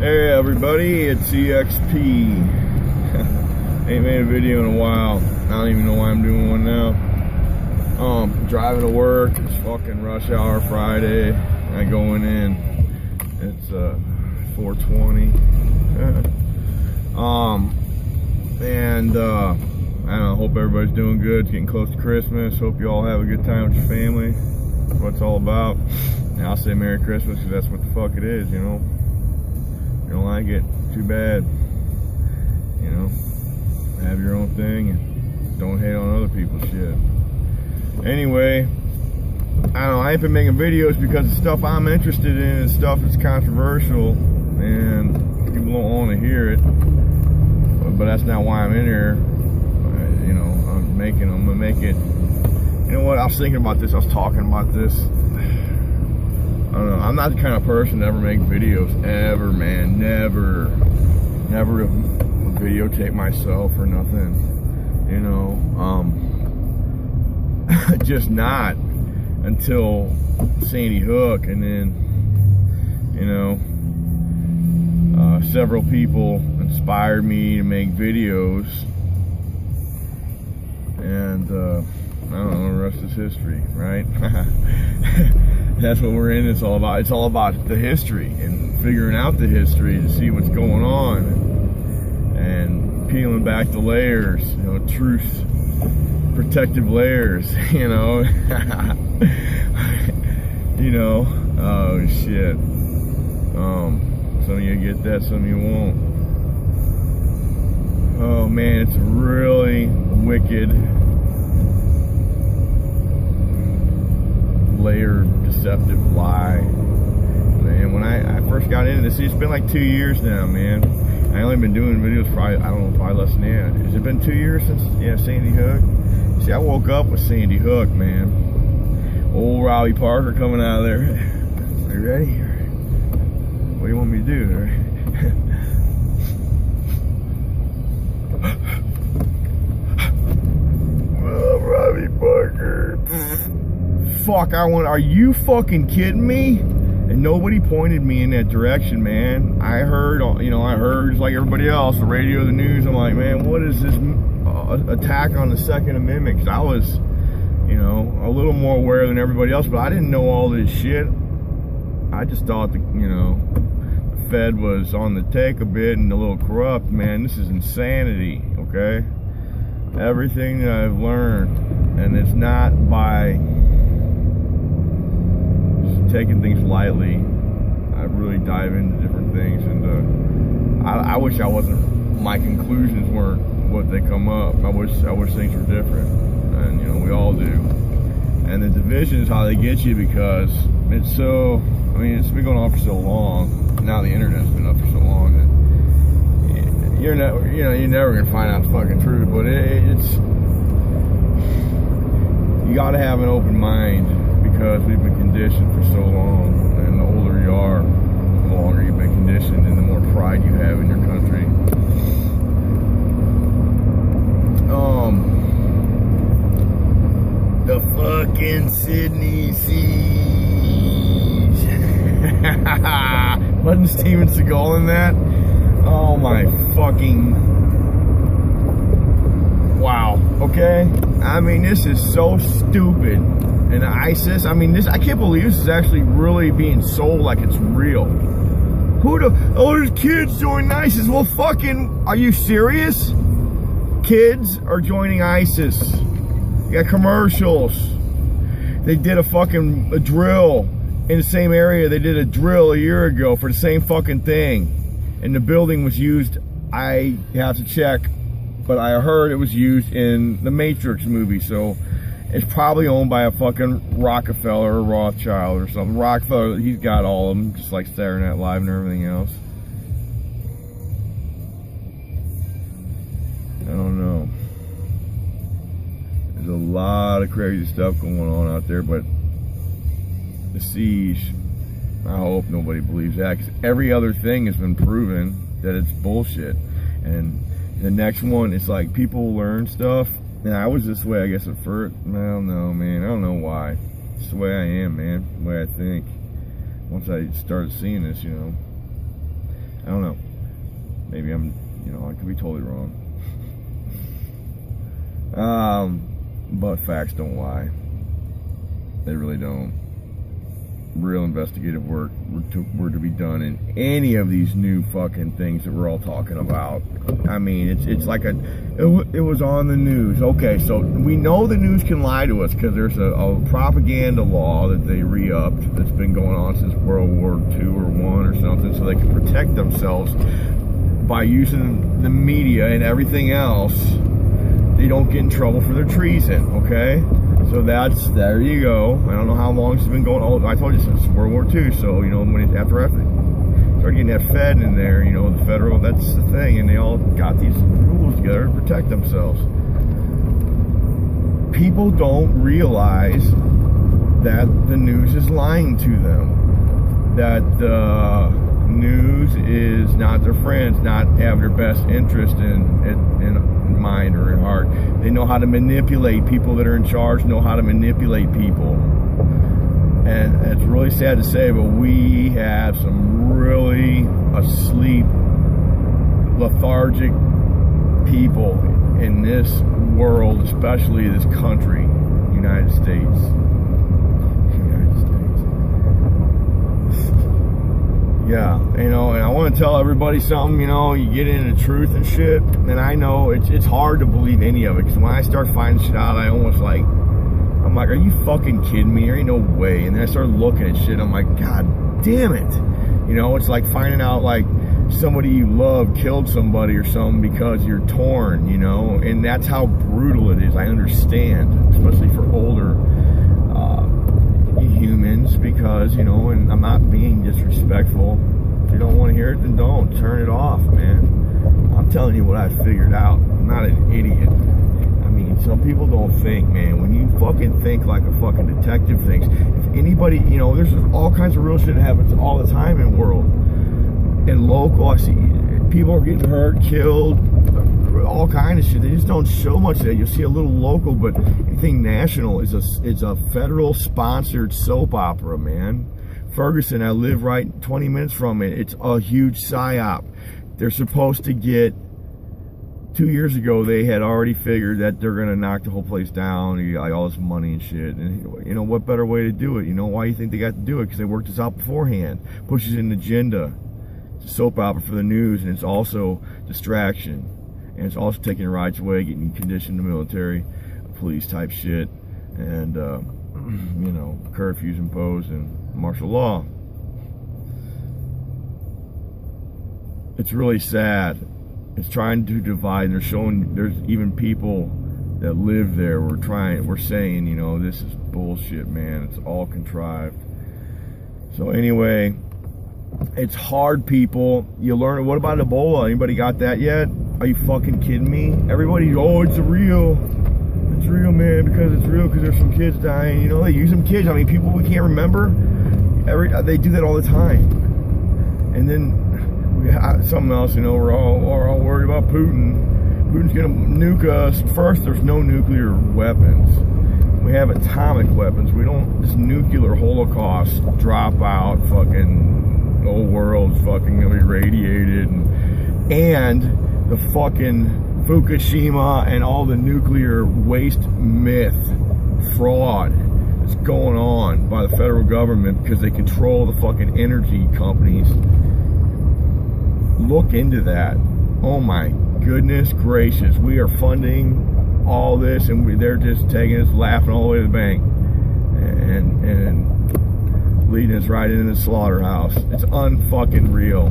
Hey everybody, it's EXP. Ain't made a video in a while. I don't even know why I'm doing one now. Driving to work. It's fucking rush hour Friday. I going in. It's 4:20. I don't know. Hope everybody's doing good. It's getting close to Christmas. Hope you all have a good time with your family. That's what it's all about. And I'll say Merry Christmas because that's what the fuck it is, you know. If you don't like it, too bad. You know, have your own thing and don't hate on other people's shit. Anyway, I don't know, I ain't been making videos because the stuff I'm interested in is stuff that's controversial and people don't want to hear it. But that's not why I'm in here. You know, I'm gonna make it. You know what, I was thinking about this, I was talking about this. I don't know, I'm not the kind of person to ever make videos, ever, man, never videotape myself or nothing, you know, just not until Sandy Hook, and then, you know, several people inspired me to make videos, and, I don't know, the rest is history, right? That's what we're in. It's all about the history and figuring out the history to see what's going on and peeling back the layers, you know, truth, protective layers, you know. You know, oh shit. Some of you get that, some of you won't. Oh man, it's a really wicked, layered, deceptive lie. Man, when I first got into this, it's been like 2 years now, man. I only been doing videos probably, I don't know, probably less than that. Has it been 2 years since, yeah, Sandy Hook? See, I woke up with Sandy Hook, man. Old Robbie Barker coming out of there. Are you ready? What do you want me to do? Oh, Robbie Barker. Fuck, are you fucking kidding me? And nobody pointed me in that direction, man. I heard just like everybody else, the radio, the news. I'm like, man, what is this attack on the Second Amendment? Because I was, you know, a little more aware than everybody else, but I didn't know all this shit. I just thought that, you know, the Fed was on the take a bit and a little corrupt. Man, this is insanity, okay? Everything that I've learned, and it's not by taking things lightly. I really dive into different things, and I wish my conclusions weren't what they come up. I wish things were different, and you know, we all do. And the division is how they get you, because it's so, I mean, it's been going on for so long. Now the internet's been up for so long that you're never gonna find out the fucking truth. But it's you got to have an open mind, because we've been conditioned for so long, and the older you are, the longer you've been conditioned, and the more pride you have in your country. The fucking Sydney siege. Wasn't Steven Seagal in that? Oh my fucking... Wow, okay? I mean, this is so stupid. And ISIS, I mean, I can't believe this is actually really being sold like it's real. Oh, there's kids joining ISIS. Well, fucking, are you serious? Kids are joining ISIS. You got commercials. They did a drill in the same area. They did a drill a year ago for the same fucking thing. And the building was used, I have to check, but I heard it was used in the Matrix movie, so it's probably owned by a fucking Rockefeller or Rothschild or something. Rockefeller, he's got all of them, just like Saturday Night Live and everything else. I don't know. There's a lot of crazy stuff going on out there, but the siege, I hope nobody believes that, because every other thing has been proven that it's bullshit. And the next one, it's like people learn stuff. And I was this way, I guess, at first. I don't know, man. I don't know why. It's the way I am, man. The way I think. Once I started seeing this, you know. I don't know. Maybe I'm, I could be totally wrong. But facts don't lie. They really don't. Real investigative work were to be done in any of these new fucking things that we're all talking about. I mean, it's like it was on the news. Okay, so we know the news can lie to us because there's a propaganda law that they re-upped that's been going on since World War II or I or something, so they can protect themselves by using the media and everything else. They don't get in trouble for their treason, okay? So there you go. I don't know how long it's been going on. I told you since World War II. So, when it's after started getting that Fed in there, the federal, that's the thing. And they all got these rules together to protect themselves. People don't realize that the news is lying to them. That the news is not their friends, not have their best interest in mind or in heart. They know how to manipulate people that are in charge, know how to manipulate people. And it's really sad to say, but we have some really asleep, lethargic people in this world, especially this country, United States. Yeah, and I want to tell everybody something, you get into truth and shit, and I know it's hard to believe any of it, because when I start finding shit out, I'm like, are you fucking kidding me? There ain't no way. And then I start looking at shit, I'm like, God damn it. It's like finding out, like, somebody you love killed somebody or something because you're torn, and that's how brutal it is. I understand, especially for older humans, because and I'm not being disrespectful. If you don't want to hear it, then don't turn it off, man. I'm telling you what I figured out. I'm not an idiot. I mean, some people don't think, man. When you fucking think like a fucking detective thinks, if anybody, there's all kinds of real shit that happens all the time in the world. And local, I see people are getting hurt, killed, all kinds of shit. They just don't show much of that. You'll see a little local, but anything national is a federal sponsored soap opera, man. Ferguson, I live right 20 minutes from it. It's a huge psyop. They're supposed to get, 2 years ago, they had already figured that they're going to knock the whole place down. You got like all this money and shit. And what better way to do it? Why you think they got to do it? Because they worked this out beforehand. Pushes an agenda. It's a soap opera for the news, and it's also distraction. And it's also taking rights away, getting you conditioned to military, police type shit, and, curfews imposed and martial law. It's really sad. It's trying to divide, and they're showing there's even people that live there. We're saying, this is bullshit, man. It's all contrived. So anyway, it's hard, people. You learn. What about Ebola? Anybody got that yet? Are you fucking kidding me? Everybody, it's real. It's real, man, because it's real, because there's some kids dying. They use them kids. I mean, people we can't remember. They do that all the time. And then we have something else, we're all worried about Putin. Putin's gonna nuke us. First, there's no nuclear weapons. We have atomic weapons. We don't, this nuclear holocaust drop out, fucking whole world's fucking gonna be radiated, and the fucking Fukushima and all the nuclear waste myth fraud that's going on by the federal government because they control the fucking energy companies. Look into that. Oh my goodness gracious. We are funding all this, and they're just taking us, laughing all the way to the bank and leading us right into the slaughterhouse. It's unfucking real.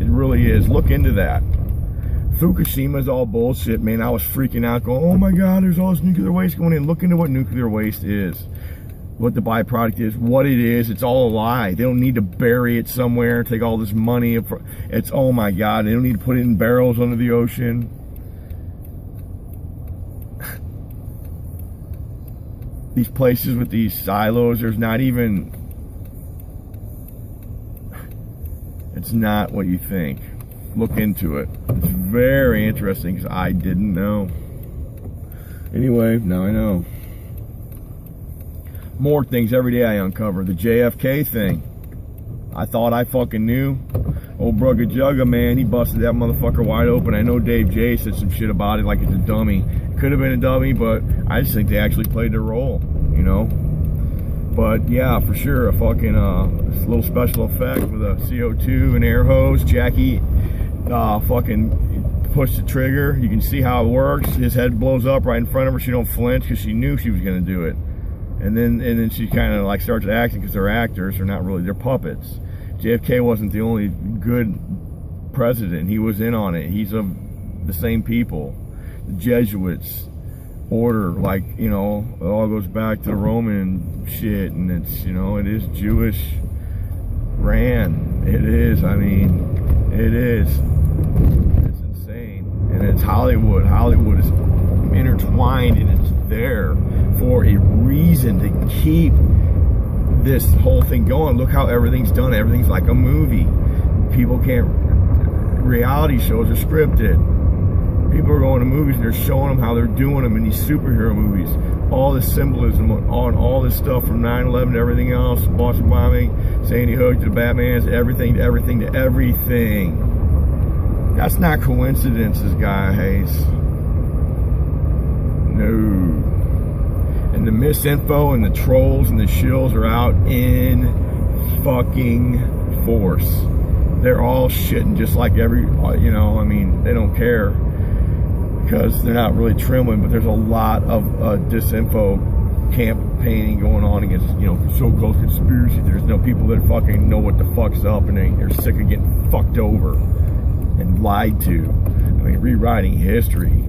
It really is. Look into that. Fukushima's all bullshit, man. I was freaking out going, oh my God, there's all this nuclear waste going in. Look into what nuclear waste is, what the byproduct is, what it is. It's all a lie. They don't need to bury it somewhere, take all this money. It's, oh my God, they don't need to put it in barrels under the ocean. These places with these silos, there's not even, it's not what you think. Look into it. It's very interesting because I didn't know. Anyway, now I know. More things every day I uncover. The JFK thing. I thought I fucking knew. Old Brugga Jugga, man, he busted that motherfucker wide open. I know Dave J said some shit about it like it's a dummy. It could have been a dummy, but I just think they actually played their role, you know? But yeah, for sure, a fucking little special effect with a CO2 and air hose. Jackie fucking pushed the trigger. You can see how it works. His head blows up right in front of her. She don't flinch because she knew she was gonna do it. And then she kind of like starts acting because they're actors. They're not really, they're puppets. JFK wasn't the only good president. He was in on it. He's of the same people. The Jesuits order, like, you know, it all goes back to the Roman shit, and it's, you know, it is Jewish ran. It is, I mean, it is. It's insane. And it's Hollywood. Hollywood is intertwined, and it's there for a reason to keep this whole thing going. Look how everything's done. Everything's like a movie. People can't, reality shows are scripted. People are going to movies and they're showing them how they're doing them in these superhero movies. All this symbolism on all this stuff from 9/11 to everything else, Boston bombing, Sandy Hook to the Batmans, everything to everything to everything. That's not coincidences, guys. No. And the misinfo and the trolls and the shills are out in fucking force. They're all shitting just like every, you know, I mean, they don't care because they're not really trembling, but there's a lot of disinfo campaigning going on against, you know, so-called conspiracy. There's no people that fucking know what the fuck's up, and they're sick of getting fucked over and lied to. I mean, rewriting history.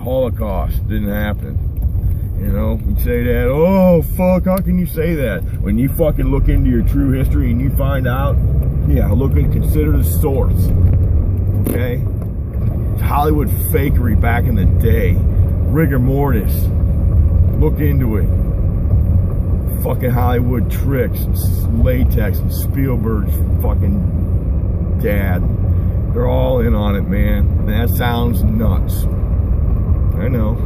Holocaust didn't happen. You know, we say that, oh, fuck, how can you say that? When you fucking look into your true history and you find out, yeah, look and consider the source, okay? It's Hollywood fakery back in the day. Rigor mortis. Look into it. Fucking Hollywood tricks, and latex, and Spielberg's fucking dad. They're all in on it, man. And that sounds nuts. I know.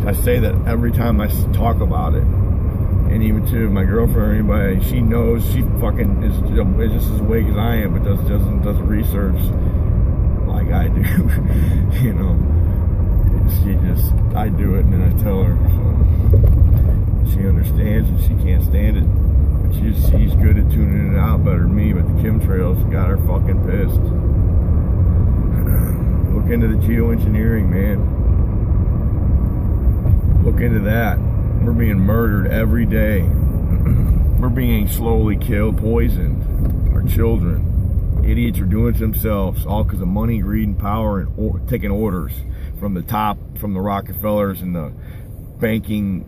I say that every time I talk about it, and even to my girlfriend or anybody, she knows. She fucking is just as awake as I am, but does research like I do. You know, I do it, and then I tell her. So she understands, and she can't stand it. But she's good at tuning it out better than me. But the chemtrails got her fucking pissed. Look into the geoengineering, man. Look into that. We're being murdered every day. We're being slowly killed, poisoned. Our children. Idiots are doing it themselves, all because of money, greed, and power, and taking orders from the top, from the Rockefellers and the banking,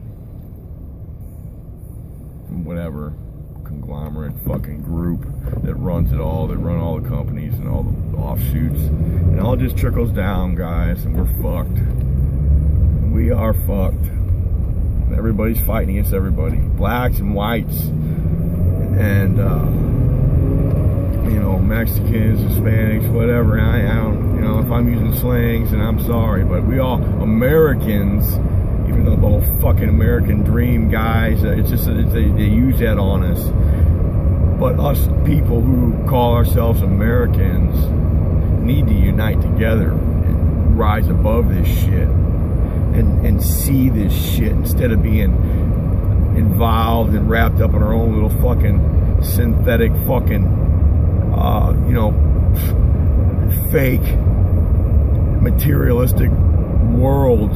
whatever, conglomerate fucking group that runs it all. They run all the companies and all the offshoots. And it all just trickles down, guys, and we're fucked. We are fucked. Everybody's fighting against everybody. Blacks and whites. And, you know, Mexicans, Hispanics, whatever. And I don't, you know, if I'm using slangs, and I'm sorry, but we all, Americans, even though the whole fucking American dream, guys, it's just, they use that on us. But us people who call ourselves Americans need to unite together and rise above this shit. And see this shit instead of being involved and wrapped up in our own little fucking synthetic fucking, you know, fake materialistic world.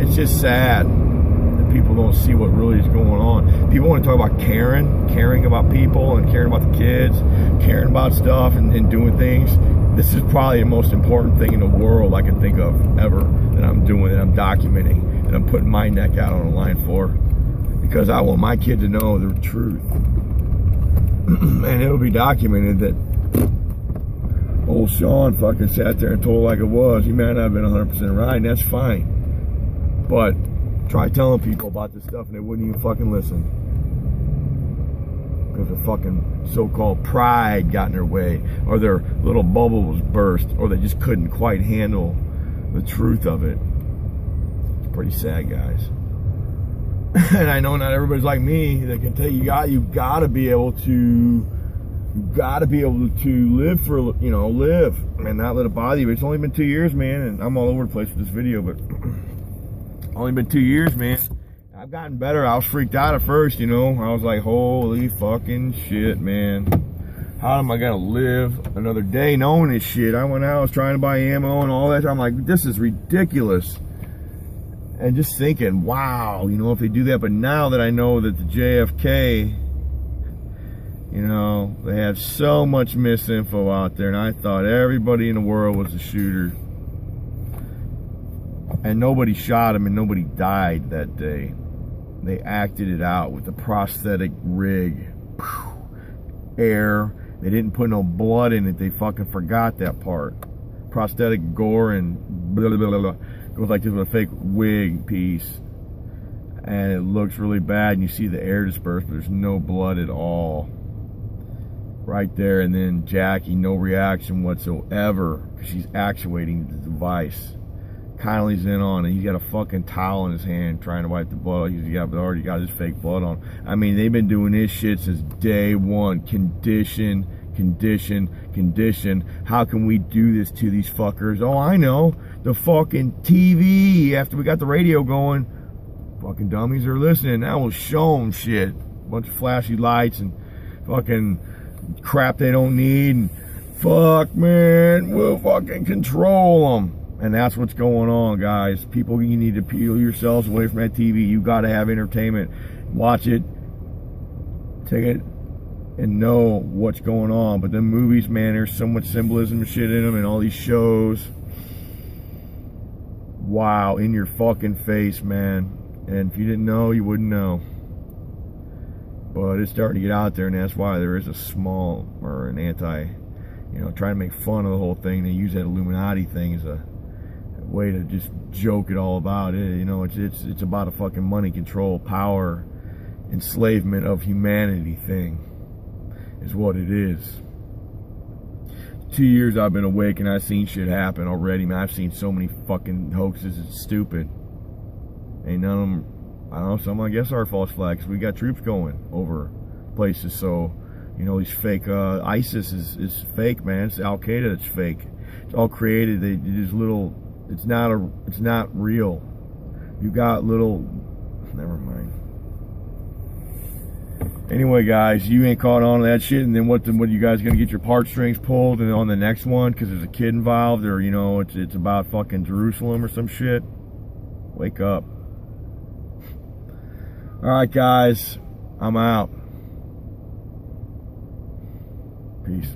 It's just sad that people don't see what really is going on. People want to talk about caring about people and caring about the kids, caring about stuff and doing things. This is probably the most important thing in the world I can think of ever that I'm doing, that I'm documenting, that I'm putting my neck out on the line for. Because I want my kid to know the truth. And it'll be documented that old Sean fucking sat there and told like it was. He might not have been 100% right, and that's fine. But try telling people about this stuff and they wouldn't even fucking listen. Because their fucking so-called pride got in their way, or their little bubble was burst, or they just couldn't quite handle the truth of it. It's pretty sad, guys. And I know not everybody's like me that can tell you gotta be able to live for, live and not let it bother you. It's only been 2 years, man, and I'm all over the place with this video, but only been 2 years, man. I've gotten better. I was freaked out at first, I was like, holy fucking shit, man. How am I gonna live another day knowing this shit? I went out, I was trying to buy ammo and all that. I'm like, this is ridiculous. And just thinking, wow, if they do that. But now that I know that the JFK, they have so much misinfo out there, and I thought everybody in the world was a shooter. And nobody shot him and nobody died that day. They acted it out with the prosthetic rig. Air. They didn't put no blood in it. They fucking forgot that part. Prosthetic gore and blah, blah, blah, blah. Goes like this with a fake wig piece. And it looks really bad. And you see the air disperse, but there's no blood at all. Right there. And then Jackie, no reaction whatsoever. Because she's actuating the device. Connolly's in on it. He's got a fucking towel in his hand trying to wipe the blood. He's already got his fake blood on. I mean, they've been doing this shit since day one. Condition. How can we do this to these fuckers? Oh, I know. The fucking TV. After we got the radio going, fucking dummies are listening. Now we'll show them shit. Bunch of flashy lights and fucking crap they don't need. And fuck, man. We'll fucking control them. And that's what's going on, guys. People, you need to peel yourselves away from that TV. You got to have entertainment. Watch it. Take it. And know what's going on. But them movies, man, there's so much symbolism and shit in them. And all these shows. Wow. In your fucking face, man. And if you didn't know, you wouldn't know. But it's starting to get out there. And that's why there is a small, or an anti, trying to make fun of the whole thing. They use that Illuminati thing as a way to just joke it all about it. It's about a fucking money control, power, enslavement of humanity thing is what it is. 2 years I've been awake and I've seen shit happen already, man. I've seen so many fucking hoaxes. It's stupid. Ain't none of them, I don't know, some I guess are false flags. We got troops going over places, so these fake ISIS is fake, man. It's Al Qaeda that's fake. It's all created. They just little. It's not real. You got little. Never mind. Anyway, guys, you ain't caught on to that shit, and then what you guys gonna get your heartstrings pulled and on the next one because there's a kid involved, or it's about fucking Jerusalem or some shit. Wake up. All right, guys, I'm out. Peace.